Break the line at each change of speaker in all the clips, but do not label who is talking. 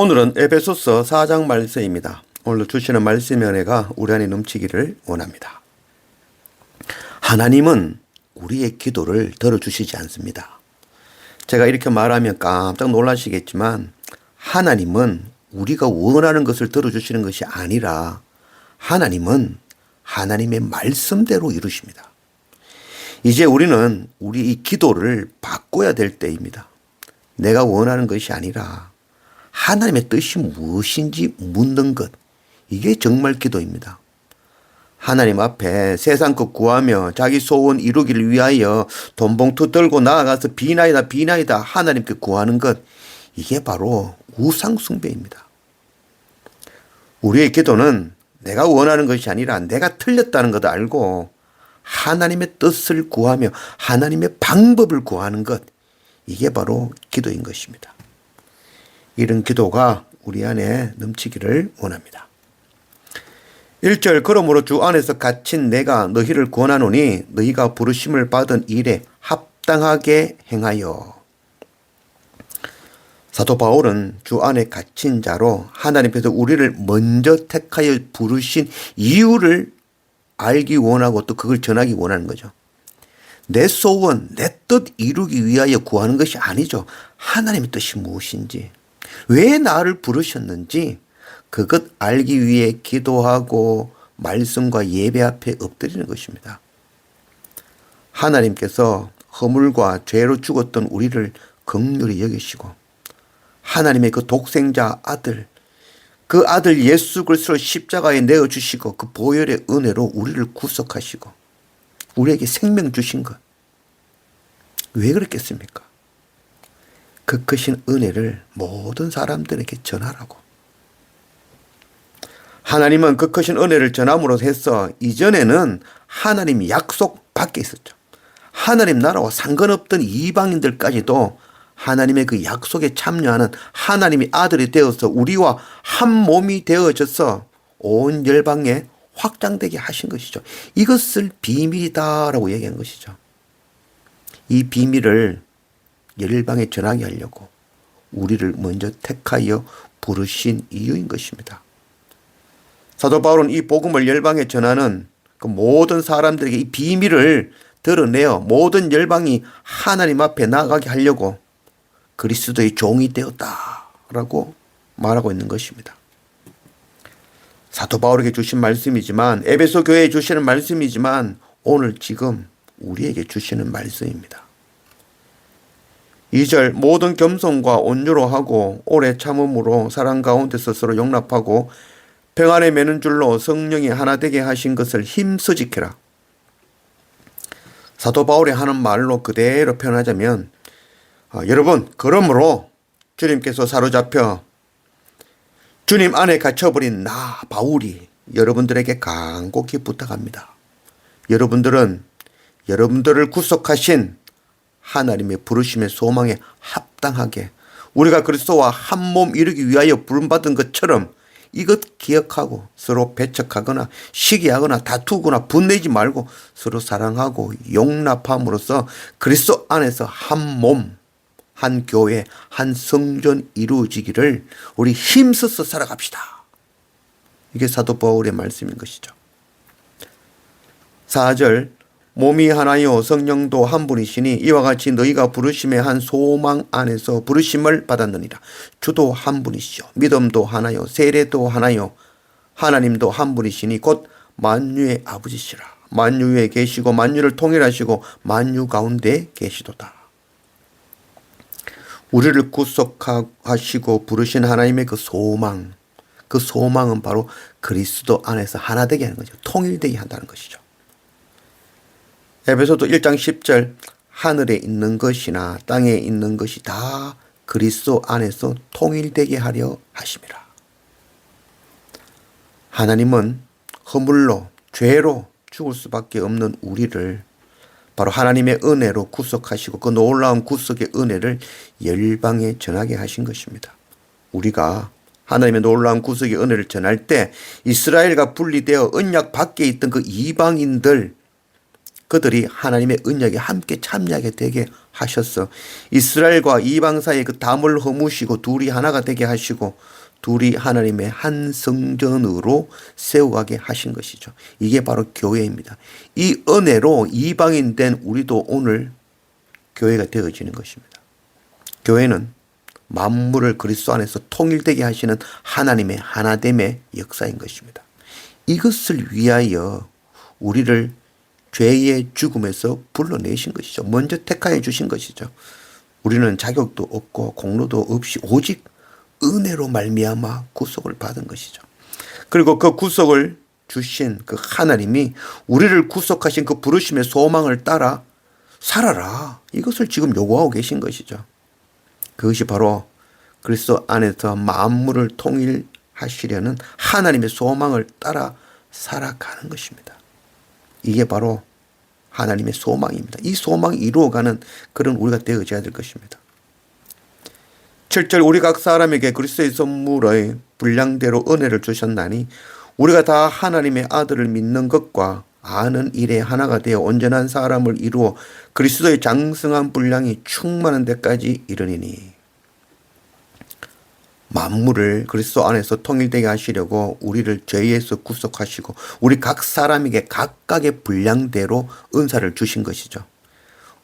오늘은 에베소서 4장 말씀입니다. 오늘 주시는 말씀의 은혜가 우리 안에 넘치기를 원합니다. 하나님은 우리의 기도를 들어주시지 않습니다. 제가 이렇게 말하면 깜짝 놀라시겠지만 하나님은 우리가 원하는 것을 들어주시는 것이 아니라 하나님은 하나님의 말씀대로 이루십니다. 이제 우리는 우리 이 기도를 바꿔야 될 때입니다. 내가 원하는 것이 아니라 하나님의 뜻이 무엇인지 묻는 것, 이게 정말 기도입니다. 하나님 앞에 세상 것 구하며 자기 소원 이루기를 위하여 돈 봉투 들고 나아가서 비나이다 하나님께 구하는 것, 이게 바로 우상 숭배입니다. 우리의 기도는 내가 원하는 것이 아니라 내가 틀렸다는 것을 알고 하나님의 뜻을 구하며 하나님의 방법을 구하는 것, 이게 바로 기도인 것입니다. 이런 기도가 우리 안에 넘치기를 원합니다. 1절, 그러므로 주 안에서 갇힌 내가 너희를 권하노니 너희가 부르심을 받은 일에 합당하게 행하여. 사도 바울은 주 안에 갇힌 자로 하나님께서 우리를 먼저 택하여 부르신 이유를 알기 원하고 또 그걸 전하기 원하는 거죠. 내 소원, 내 뜻 이루기 위하여 구하는 것이 아니죠. 하나님의 뜻이 무엇인지, 왜 나를 부르셨는지 그것 알기 위해 기도하고 말씀과 예배 앞에 엎드리는 것입니다. 하나님께서 허물과 죄로 죽었던 우리를 긍휼히 여기시고 하나님의 그 독생자 아들, 그 아들 예수 그리스도를 십자가에 내어주시고 그 보혈의 은혜로 우리를 구속하시고 우리에게 생명 주신 것, 왜 그랬겠습니까? 그 크신 은혜를 모든 사람들에게 전하라고. 하나님은 그 크신 은혜를 전함으로 해서 이전에는 하나님 약속 밖에 있었죠. 하나님 나라와 상관없던 이방인들까지도 하나님의 그 약속에 참여하는 하나님의 아들이 되어서 우리와 한 몸이 되어져서 온 열방에 확장되게 하신 것이죠. 이것을 비밀이다라고 얘기한 것이죠. 이 비밀을 열방에 전하게 하려고 우리를 먼저 택하여 부르신 이유인 것입니다. 사도 바울은 이 복음을 열방에 전하는 그 모든 사람들에게 이 비밀을 드러내어 모든 열방이 하나님 앞에 나아가게 하려고 그리스도의 종이 되었다라고 말하고 있는 것입니다. 사도 바울에게 주신 말씀이지만, 에베소 교회에 주시는 말씀이지만 오늘 지금 우리에게 주시는 말씀입니다. 2절, 모든 겸손과 온유로 하고 오래 참음으로 사랑 가운데서 서로 용납하고 평안에 매는 줄로 성령이 하나 되게 하신 것을 힘써 지켜라. 사도 바울이 하는 말로 그대로 표현하자면, 여러분, 그러므로 주님께서 사로잡혀 주님 안에 갇혀버린 나 바울이 여러분들에게 간곡히 부탁합니다. 여러분들은 여러분들을 구속하신 하나님의 부르심의 소망에 합당하게 우리가 그리스도와 한 몸 이루기 위하여 부름받은 것처럼 이것 기억하고 서로 배척하거나 시기하거나 다투거나 분내지 말고 서로 사랑하고 용납함으로써 그리스도 안에서 한 몸, 한 교회, 한 성전 이루어지기를 우리 힘써서 살아갑시다. 이게 사도 바울의 말씀인 것이죠. 4절, 몸이 하나요 성령도 한 분이시니 이와 같이 너희가 부르심의 한 소망 안에서 부르심을 받았느니라. 주도 한 분이시요 믿음도 하나요 세례도 하나요 하나님도 한 분이시니 곧 만유의 아버지시라. 만유 위에 계시고 만유를 통일하시고 만유 가운데 계시도다. 우리를 구속하시고 부르신 하나님의 그 소망, 그 소망은 바로 그리스도 안에서 하나 되게 하는 거죠. 통일되게 한다는 것이죠. 에베소서 1장 10절, 하늘에 있는 것이나 땅에 있는 것이 다 그리스도 안에서 통일되게 하려 하심이라. 하나님은 허물로 죄로 죽을 수밖에 없는 우리를 바로 하나님의 은혜로 구속하시고 그 놀라운 구속의 은혜를 열방에 전하게 하신 것입니다. 우리가 하나님의 놀라운 구속의 은혜를 전할 때 이스라엘과 분리되어 언약 밖에 있던 그 이방인들, 그들이 하나님의 언약에 함께 참여하게 되게 하셨어. 이스라엘과 이방 사이의 그 담을 허무시고 둘이 하나가 되게 하시고 둘이 하나님의 한 성전으로 세워가게 하신 것이죠. 이게 바로 교회입니다. 이 은혜로 이방인 된 우리도 오늘 교회가 되어지는 것입니다. 교회는 만물을 그리스도 안에서 통일되게 하시는 하나님의 하나됨의 역사인 것입니다. 이것을 위하여 우리를 죄의 죽음에서 불러내신 것이죠. 먼저 택하여 주신 것이죠. 우리는 자격도 없고 공로도 없이 오직 은혜로 말미암아 구속을 받은 것이죠. 그리고 그 구속을 주신 그 하나님이 우리를 구속하신 그 부르심의 소망을 따라 살아라. 이것을 지금 요구하고 계신 것이죠. 그것이 바로 그리스도 안에서 만물을 통일하시려는 하나님의 소망을 따라 살아가는 것입니다. 이게 바로 하나님의 소망입니다. 이 소망이 이루어가는 그런 우리가 되어져야 될 것입니다. 7절 우리 각 사람에게 그리스도의 선물의 분량대로 은혜를 주셨나니 우리가 다 하나님의 아들을 믿는 것과 아는 일에 하나가 되어 온전한 사람을 이루어 그리스도의 장성한 분량이 충만한 데까지 이르니니. 만물을 그리스도 안에서 통일되게 하시려고 우리를 죄에서 구속하시고 우리 각 사람에게 각각의 분량대로 은사를 주신 것이죠.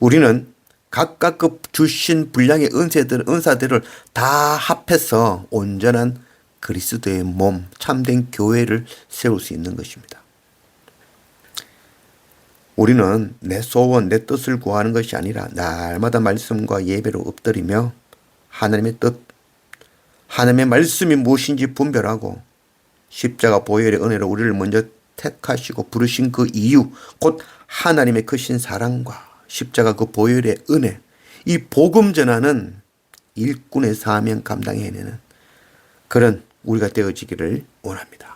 우리는 각각 그 주신 분량의 은사들을 다 합해서 온전한 그리스도의 몸, 참된 교회를 세울 수 있는 것입니다. 우리는 내 소원, 내 뜻을 구하는 것이 아니라 날마다 말씀과 예배로 엎드리며 하나님의 뜻, 하나님의 말씀이 무엇인지 분별하고 십자가 보혈의 은혜로 우리를 먼저 택하시고 부르신 그 이유, 곧 하나님의 크신 사랑과 십자가 그 보혈의 은혜, 이 복음 전하는 일꾼의 사명 감당해내는 그런 우리가 되어지기를 원합니다.